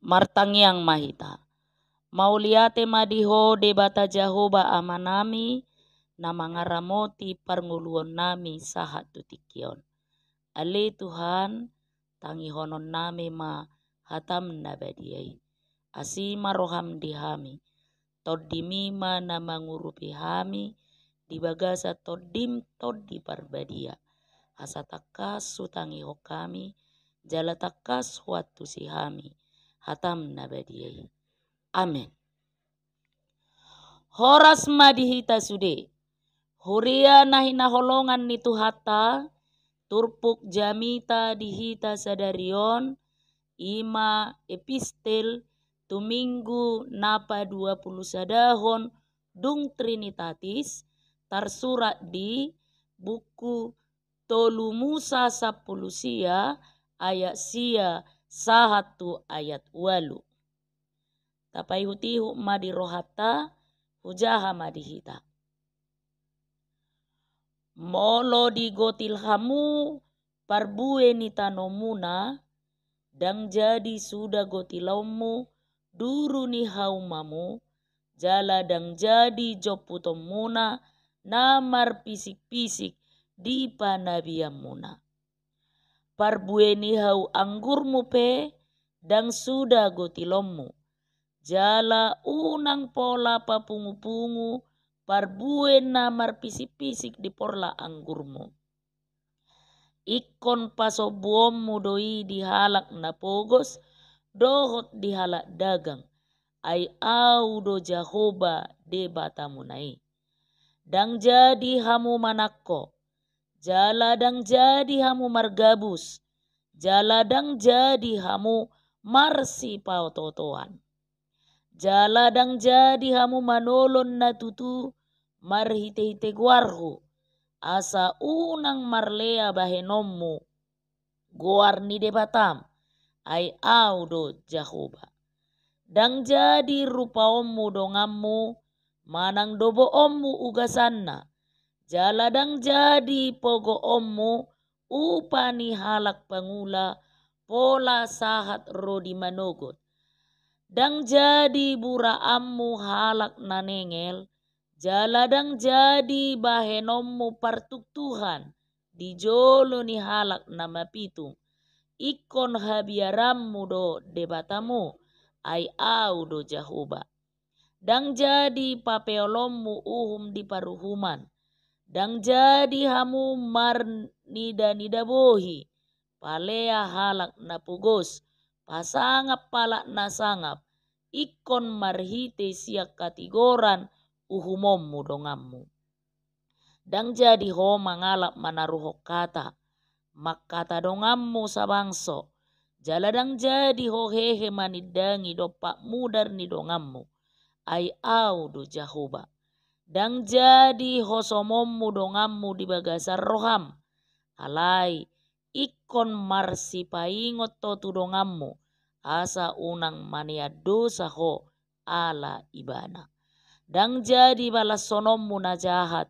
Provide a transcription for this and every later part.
martangyang mahita. Mauliate madiho debata Jahoba amanami na mangaramoti parnguluon nami sahat tutikyon. Ale Tuhan tangihonon nami ma hatam na badiyay. Asima roham dihami. Toddimima na mangurupi hami dibagasa toddim toddi parbadia. Asatakas sutangiho kami jalatakas huatu sihami hatam na badiyay. Amen. Horas madihita sude. Huria nahinaholongan ni Tuhata. Turpuk jamita dihita sadarion. Ima epistel tuminggu napa 20 sadahon dung Trinitatis. Tersurat di buku Tolu Musa 10 sia ayat sia 1 ayat 8. Tapai hutihu madirohata hujaha madihita. Molo di gotil hamu parbue ni tanomuna dang jadi sudah gotilaumu duru ni haumamu jala dang jadi joputomuna namar pisik-pisik di panabiamuna. Parbue ni hau anggurmu pe dang sudah gotilommu. Jala unang pola papungu-pungu parbuen namar pisik-pisik di porla anggurmu. Ikon pasobuommu doi dihalak na pogos dohot dihalak dagang ay au do Jahoba de batamunai. Dang jadi hamu manakko, jala dang jadi hamu margabus, jala dang jadi hamu marsi pautotoan. Jala dang jadi hamu manolon na tutu marhite-hite guarhu asa unang marlea bahenommu guar ni debatam ay audo Jahoba. Dang jadi rupa ommu dongammu manang dobo ommu ugasanna jala dang jadi pogo ommu upani halak pangula pola sahat rodi manogot. Dang jadi buraammu halak nanengel, jala dang jadi bahenommu partuktuhan, di jolo ni halak nama pitung. Ikon habiarammu do debatamu, ay au do Jahoba. Dang jadi papeolommu uhum di paruhuman, dang jadi hamu mar nida bohi, palea halak na pugos, pasangap palak na sangap, ikon marhite siak katigoran uhumommu dongammu. Dang jadi ho mangalap manaruhok kata, makkata dongammu sabangso, jala dang jadi ho hehe manidangi dopak mudar ni dongammu, ay au do Jahoba. Dang jadi ho somommu dongammu di bagasar roham, alai ikon marsi paingot to tudongammu asa unang mania dosa ho ala ibana. Dang jadi balas sonommu na jahat,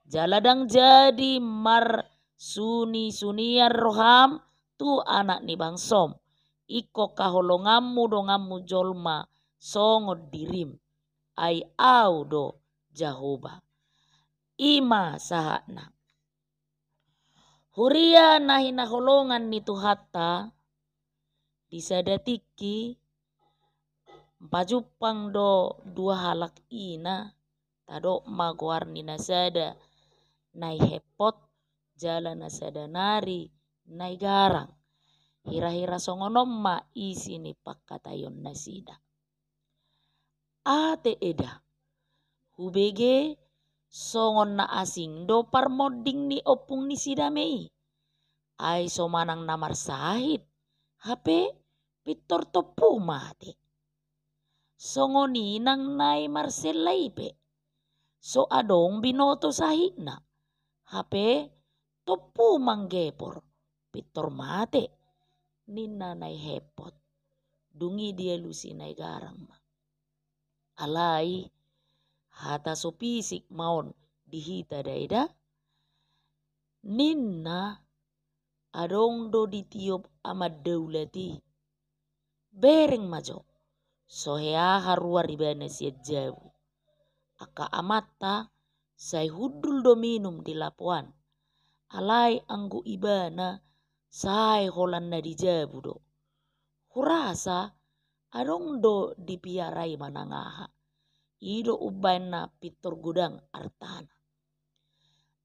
jala dang jadi mar suni-sunian roham tu anak ni bangsom. Iko kaholongammu dongammu jolma songot dirim, ay au do Jahoba. Ima sahakna. Huria nahinaholongan ni Tuhata disadatiki pajupang do dua halak ina tado maguar ni nasada nai hepot jala nasada nari nai garang hira-hira songonom ma isi ni pakkatayon nasida. Ate eda hubege songon na asing do parmoding ni opung ni sidamei. Ay somanang namar sahit. Hape pitor topu mate. Songoni nang nai marselai pe. So adong binoto sahit na. Hape topu manggepor. Pitor mate. Nina nai hepot. Dungi dia lusi nai garang ma. Alai hata sopisik maon dihita daida. Ninna adong do ditiup amad daulati. bereng majo sohea harua ribana siya jabu. Aka amata say hudul do minum di lapuan. Alai anggu ibana say holan na di jabu do. Hurasa adong do dipiarai manangaha. Ido ubain na pitor gudang artana.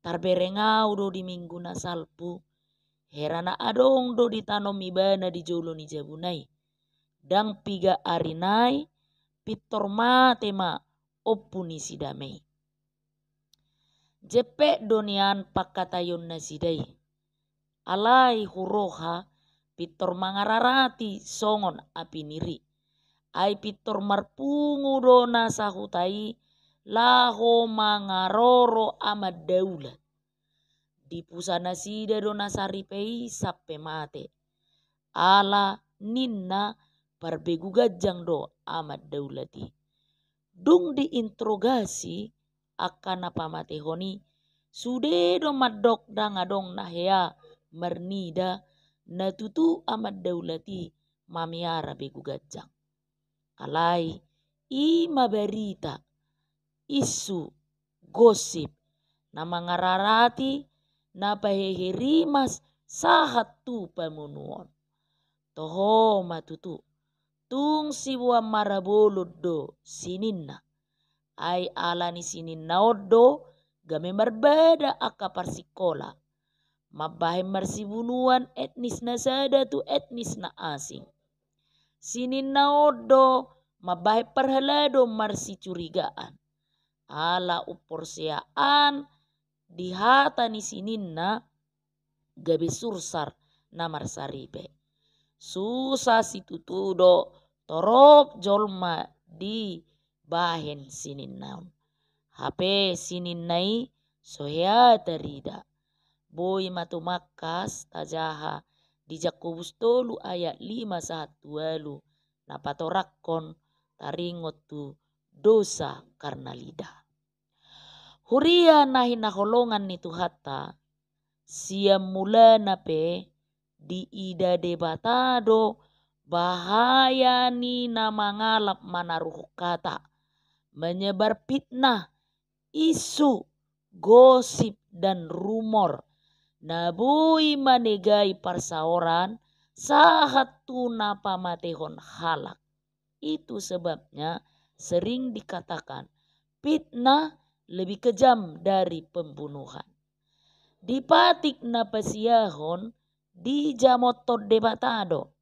Tarberengau do di minggu na salpu. Herana adong do ditanom ibana di jolo ni jabunai. Dang piga arinai pitor mate ma opuni sidamei. Jepe donian pakatayon na sidai. Alai huroha pitor mangararati songon api niri. Ai pitor marpungu do nasa hutai laho mangaroro amad daulat. Di pusana sida do nasaripei sappe mate. Ala ninna parbegu gajang do amad daulati. Dung diinterogasi akan apa mate honi sude do madok dangadong nahea mernida natutu amad daulati mamiara begu gajang. Alai ima berita isu gosip na mangararati na paheherimas sahat tu pamunuon. Toho matutu tung siwa marabolod do sininna. Ay ala ni sininna odo game berbeda aka parsikola. Mabahe marsibunuan etnis na sada tu etnis na asing. Sininna odo mabahe perhelado marsi curigaan. Ala uporseaan di hata ni sininna gabe sursar na marsaripe. Susah situtudo torop jolma di bahen sininnaun. Hape sininnai sohea terida. Boy matumakas tajaha di Jakobus tolu ayat 5:1 napatorakkon taringot tu dosa karena lidah. Huria nahi naholongan ni tuhata siam mula nape di ida debatado bahaya ni na mangalap manaruh kata menyebar fitnah, isu, gosip dan rumor nabui manegai parsaoran sahat tu napa matehon halak. Itu sebabnya sering dikatakan fitnah lebih kejam dari pembunuhan. Dipatik napasiahon di jamotot debatado.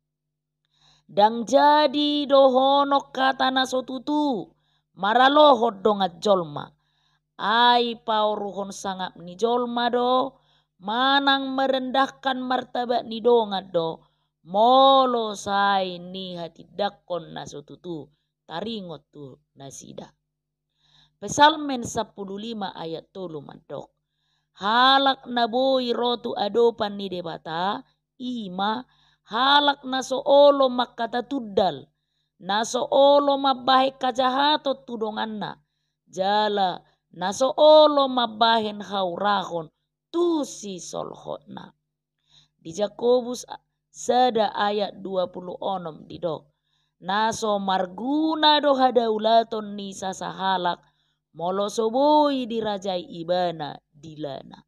Dang jadi dohonok kata nasotutu maralohot dongat jolma. Ai pauruhon sangap ni jolma do manang merendahkan martabat ni dongat do molo sai ni hati dakon nasotutu taringot tu nasida. Pesalmen 15 ayat 3 mandok. Halak naboi rotu adopan ni debata ima halak naso olo makata tuddal naso olo mabahe kajahatot tudonganna jala naso olo mabahen haurahon tu si solhotna. Di Jakobus sada ayat 26 didok. Naso marguna do hadaulaton ni sasahalak molo soboi dirajai ibana dilana.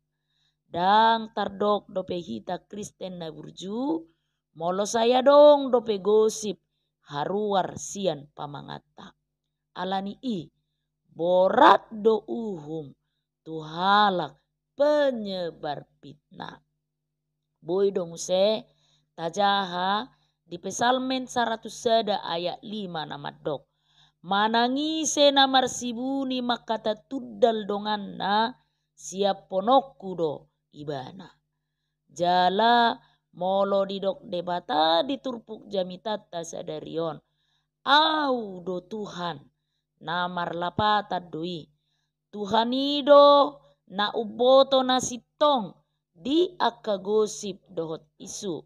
Dang tardok dope hita Kristen na burju molo saya dong dope gosip haruar sian pamangata. Alani i borat do uhum tuhalak penyebar fitnah. Boy dong se tajaha di Pesalmen 100 ayat 5 namadok. Manangise na marsibuni makata tuddal donganna siap ponokku do ibana. Jala molo didok debata diturpuk jamitata sadarion. Au do Tuhan namar lapatad doi. Tuhan ido na uboto na sitong di akka gosip dohot isu.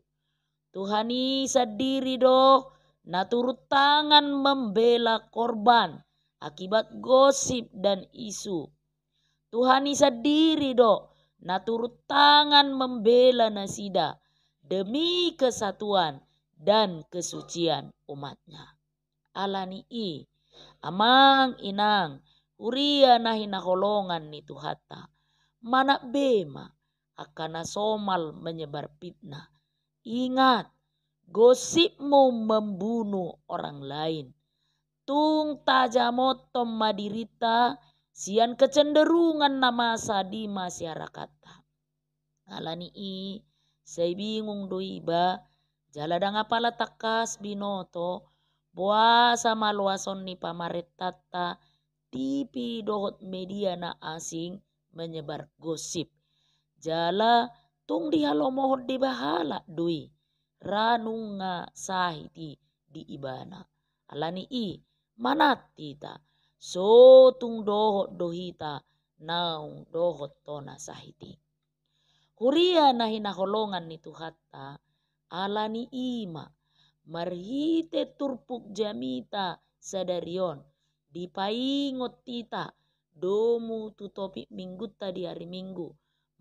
Tuhan sadiri do na turut tangan membela korban akibat gosip dan isu. Tuhan sadiri do na turut tangan membela nasida demi kesatuan dan kesucian umatnya. Alani i amang inang huria na hinaholongan ni Tuhata. Mana bema akan somal menyebar fitnah. Ingat, gosipmu membunuh orang lain. Tung tajamotom madirita sian kecenderungan nama di masyarakat. Alani i say bingung do iba jaladang apala takas binoto buasa maluason ni pamaretata TV dohot media na asing menyebar gosip. Jala tung dihalomohot di bahala dui ranunga sahiti di ibana. Alani i manat tita so tung dohot dohita naung dohot tona sahiti. Huria na hinaholongan ni Tuhata alani ima marhite turpuk jamita sadarion dipaingot tita domu tutopi mingguta di hari Minggu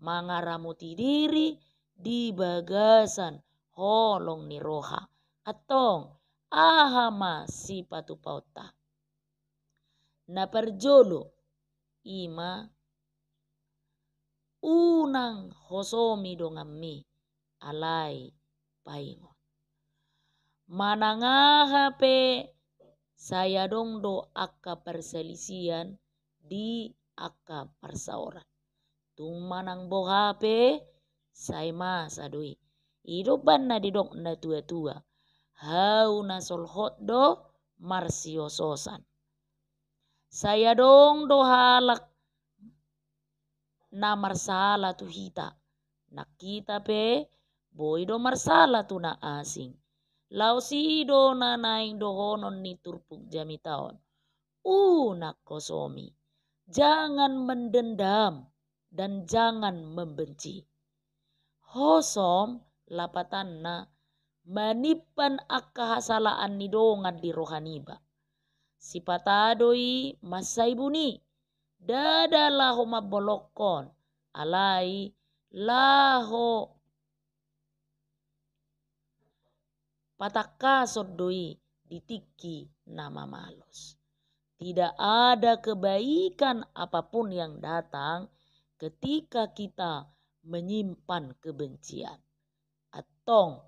mangaramuti diri di bagasan holong ni roha atong ahama si patupauta na perjolo ima unang hosomi dongammi alai paingot manangaha pe saya dong do akka perselisian di akka persauran. Tung manang boha pe saya masa doi. Idoban na didok na tua-tua. Hau na solhot do marsiososan. Saya dong do halak na marsala tu hita. Nakita pe boy do marsala tu na asing. Lau sido na naing dohonon ni turpuk jamitaon. Unak kosomi. Jangan mendendam dan jangan membenci. Hosom lapatan na manipan akka hasalaan ni dongan di rohaniba. Sipatadoi masay buni. Dada laho mabolokon. Alai laho patakasod doi ditiki nama malos. Tidak ada kebaikan apapun yang datang ketika kita menyimpan kebencian. Atong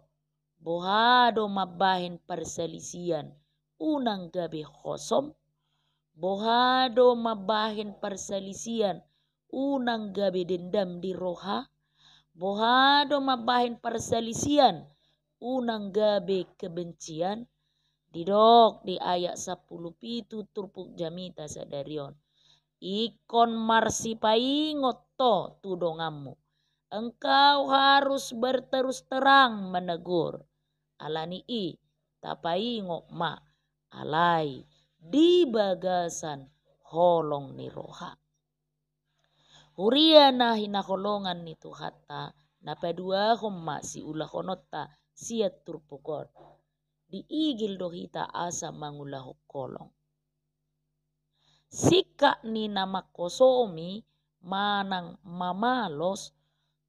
bohado mabahin perselisian unang gabi khosom. Bohado mabahin perselisian unang gabi dendam di roha. Bohado mabahin perselisian unang gabi kebencian. Didok di ayat 10 turpuk jamita sadarion. Ikon marsipaingot to tudonganmu. Engkau harus berterus terang menegur. Alani i tapaingot ma alai di bagasan holong ni roha. Huria na hinaholongan ni Tuhata na padua homma si ulahonota siat turpukon. Diigil dohita asa mangulahok kolong. Sika ni nama kosomi manang mamalos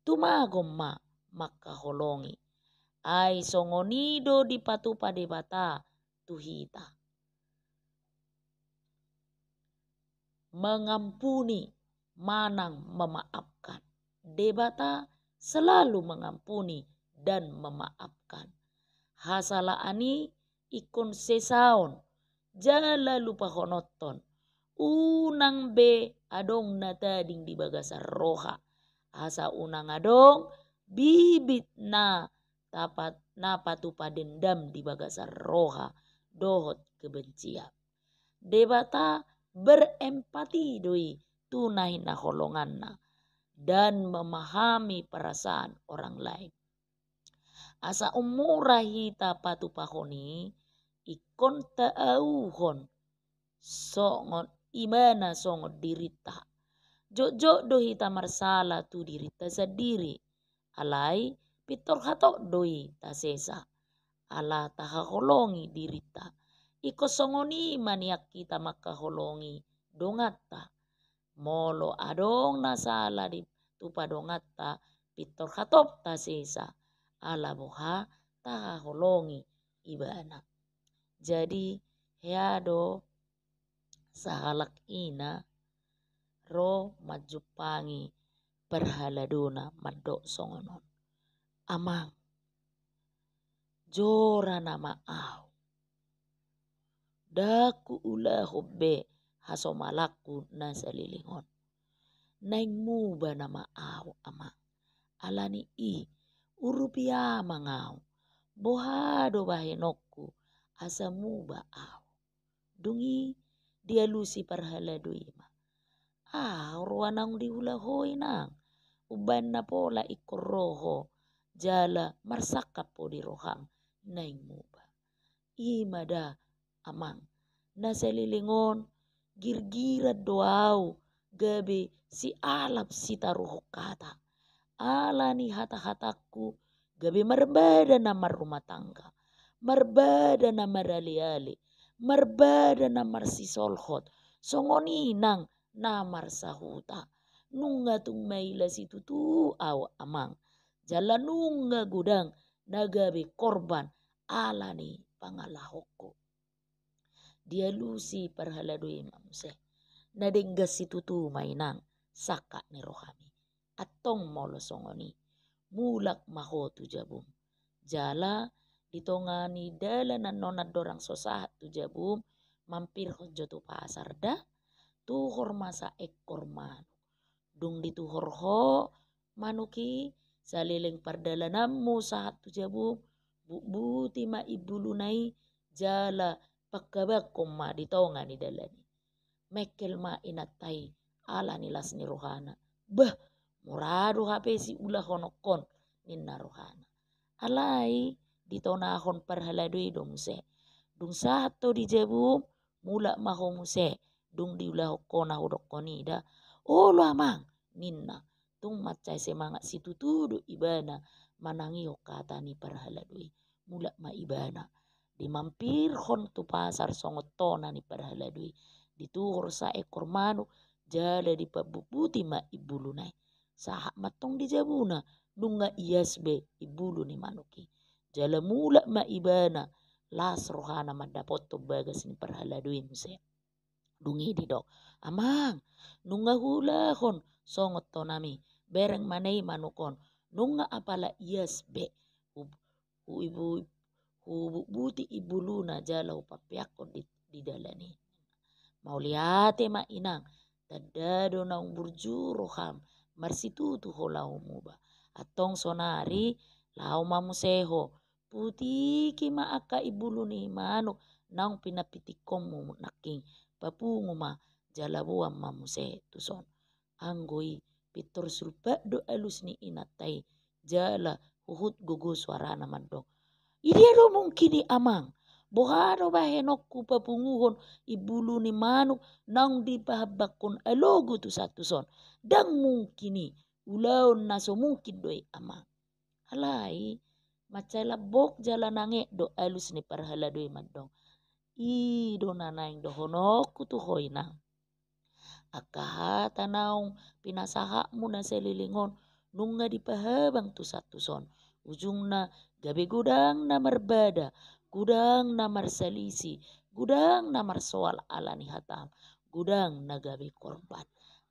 tumagom ma makaholongi. Ay songonido di patupa debata tuhita. Mengampuni manang memaafkan. Debata selalu mengampuni dan memaafkan. Hasala ani ikon sesaon jala lupa honoton unang be adong natading di bagasar roha asa unang adong bibit na tapat napatupa dendam di bagasar roha dohot kebencian. Debata berempati doi tunai na holonganna dan memahami perasaan orang lain. Asa umura hita patupahoni ikon taauhon songot imana songot dirita. Jok do hita marsala tu dirita sendiri. Alai pitor hatok doi tasesa. Ala tahaholongi dirita. Iko songoni maniak kita makaholongi dongata. Molo adong nasala di tupa dongata pitor hatok tasesa. Ala boha tahaholongi ibana. Jadi heado sahalak ina ro majupangi perhaladona madok songonon. Amang jora nama au daku ula hobbe hasomalaku nasalilingon. Naing muba nama au amang alani i urupia mangau bohado bahenokku asa muba au dungi dia lusi parhaladui ma ruanang di hula hoi nang uban na pola ikoroho jala marsakap po di roham naing muba imada amang nasalilingon girgirat doau gabe si alap si taruh kata alani hata-hataku gabe marbada nama rumah tangga marbada nama rali-ali marbada nama sisolhot songoninang namar sahuta nunga tung maila situ tu aw amang jala nunga gudang nagabe korban alani pangalahoko dia lusi parhaladui mamuse nadenggas situ tu mainang saka ni rohami atong molo songoni mulak maho tu jabum jala ditongani dalanan nonat dorang sosahat tu jabum mampir hojo tu pasar dah tuhor masa ekor manu dung dituhor ho manuki saliling pardalanammu sahat tu jabum buti ma ibu lunai jala pakkabakom ma ditongani dalani mekel ma inatai ala nilas ni rohana bah muradu hape si ulah honokon ninna rohana alai ditonahon parhaladui dong se dung sato di jabum mula maho muse dung diulah hokona hodokonida lo amang ninna tung macai semangat situ tudu ibana manangi hokata ni parhaladui mula ma ibana dimampir hon tu pasar songotona ni parhaladui dituhur sa ekor manu jala dipabubuti ma ibulu nai sahak matong di jabuna nunga iasbe ibulu ni manuki jala mula ma ibana las rohana mandapot to bagas ni parhaladui muse dungi di dok amang nunga hula hon songot tonami bereng manei manukon nunga apala iasbe ibu buti ibuluna jala upapiakon di dalani mauliate ma inang tadado naung burju roham marsitu tu holau muba atong sonari lau mamuseho putiki ma aka ibulu ni manu naung pinapitikom mu naking papungu ma jalabuam mamuse tuson anggoi pitor surba do alus ni inatai jala huhut gugu suarana mandong idia do mungkini amang bohado bahenokku papunguhon ibulu ni manu nang dipahabakon alogu tu satu son dang mungkini ulaon naso mungkin doi amang alai macala bok jala nange do alus ni parhala doi mandong do nanaing do honokku tu hoina akahata naung pinasaha mu na selilingon nunga dipahabang tu satu son ujungna gabe gudang na marbada gudang na marsalisi gudang na marsoal alani hatam gudang na gabe korban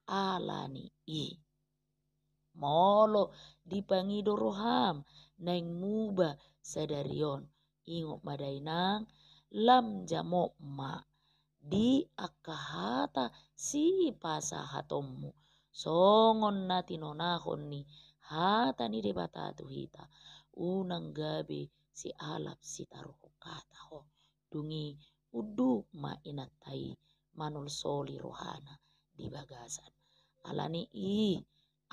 alani i molo dipangido roham naing muba sadarion ingok madainang lam jamo ma di akahata si pasahatommu songon na tinonahon ni hata ni debatatu hita unang gabe si alap si taruh kata ho dungi uduk ma inatai manul soli rohana di bagasan alani i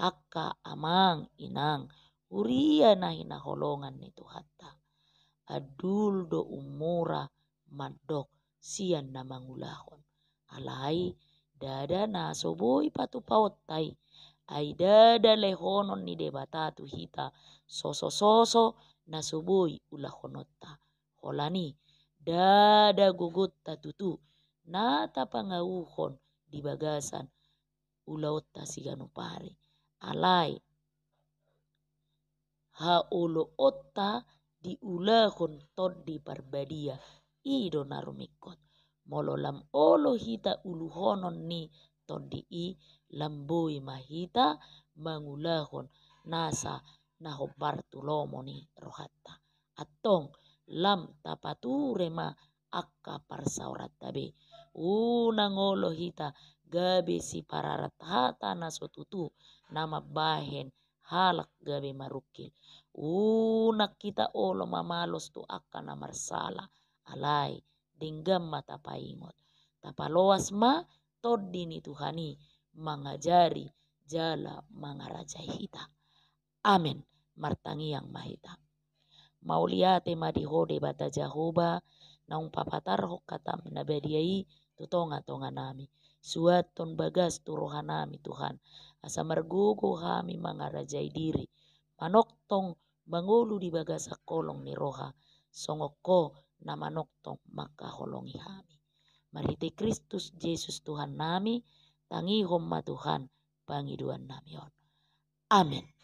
akka amang inang uria na hinaholongan ni Tuhata adul do umura madok sian na mangulahon alai dada na soboi patupaotai ai dada lehonon ni debatatu hita soso na soboi ulahonota holani dada gugut tatutu na tapangauhon di bagasan ulaota siganupari alai haulo otta diulahon tod di parbadia ido narumikot molo lam olo hita uluhonon ni todi i lamboi mahita mangulahon nasa naho Bartulomo ni rohatta atong lam tapature ma akka parsaurat tabe unangolo hita gabe si pararat hata nasotutu nama bahen halak gabe marukil unak kita olo mamalos tu akka na marsala alai denggam mata paingot tapaloas ma todi ni Tuhani mangajari jala mangarajai hita amen martangiang mahita mauliate madihode bata Jahoba naung papatarho katam nabadiai tutonga-tonga nami suaton bagas tu rohanami Tuhan asa margogo hami mangarajai diri manoktong mangolu di bagasa kolong ni roha songoko na manoktong makaholongi hami marite Kristus Yesus Tuhan nami tangihom ma Tuhan pangiduan nami on amen.